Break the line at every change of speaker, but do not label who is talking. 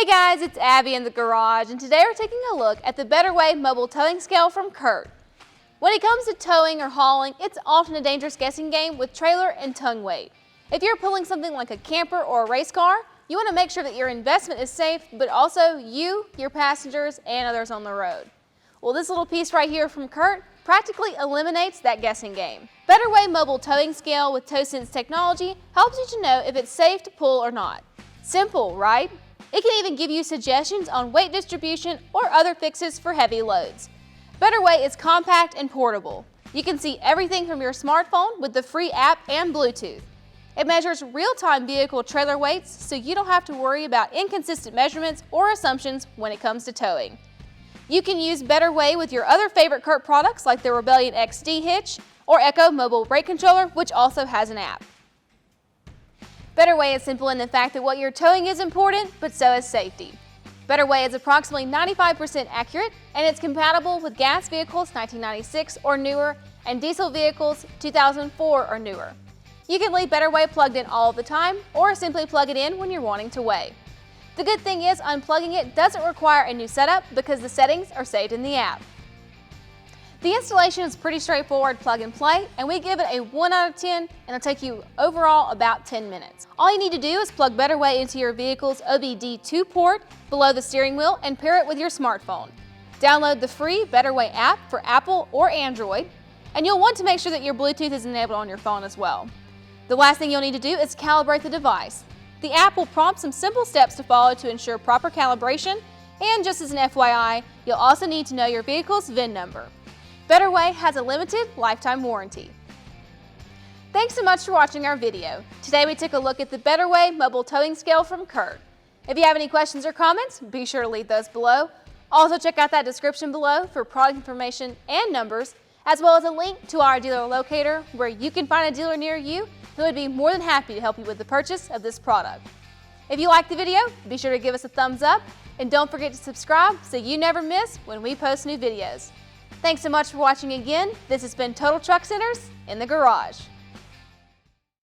Hey guys, it's Abby in the garage, and today we're taking a look at the BetterWeigh Mobile Towing Scale from CURT. When it comes to towing or hauling, it's often a dangerous guessing game with trailer and tongue weight. If you're pulling something like a camper or a race car, you want to make sure that your investment is safe, but also you, your passengers, and others on the road. Well, this little piece right here from CURT practically eliminates that guessing game. BetterWeigh Mobile Towing Scale with TowSense technology helps you to know if it's safe to pull or not. Simple, right? It can even give you suggestions on weight distribution or other fixes for heavy loads. BetterWeigh is compact and portable. You can see everything from your smartphone with the free app and Bluetooth. It measures real-time vehicle trailer weights, so you don't have to worry about inconsistent measurements or assumptions when it comes to towing. You can use BetterWeigh with your other favorite CURT products like the Rebellion XD hitch or Echo mobile brake controller, which also has an app. BetterWeigh is simple in the fact that what you're towing is important, but so is safety. BetterWeigh is approximately 95% accurate, and it's compatible with gas vehicles 1996 or newer and diesel vehicles 2004 or newer. You can leave BetterWeigh plugged in all the time or simply plug it in when you're wanting to weigh. The good thing is unplugging it doesn't require a new setup because the settings are saved in the app. The installation is pretty straightforward plug and play, and we give it a 1 out of 10, and it'll take you overall about 10 minutes. All you need to do is plug BetterWeigh into your vehicle's OBD2 port below the steering wheel and pair it with your smartphone. Download the free BetterWeigh app for Apple or Android, and you'll want to make sure that your Bluetooth is enabled on your phone as well. The last thing you'll need to do is calibrate the device. The app will prompt some simple steps to follow to ensure proper calibration, and just as an FYI, you'll also need to know your vehicle's VIN number. BetterWeigh has a limited lifetime warranty. Thanks so much for watching our video. Today we took a look at the BetterWeigh Mobile Towing Scale from CURT. If you have any questions or comments, be sure to leave those below. Also check out that description below for product information and numbers, as well as a link to our dealer locator where you can find a dealer near you who would be more than happy to help you with the purchase of this product. If you liked the video, be sure to give us a thumbs up, and don't forget to subscribe so you never miss when we post new videos. Thanks so much for watching again. This has been Total Truck Centers in the Garage.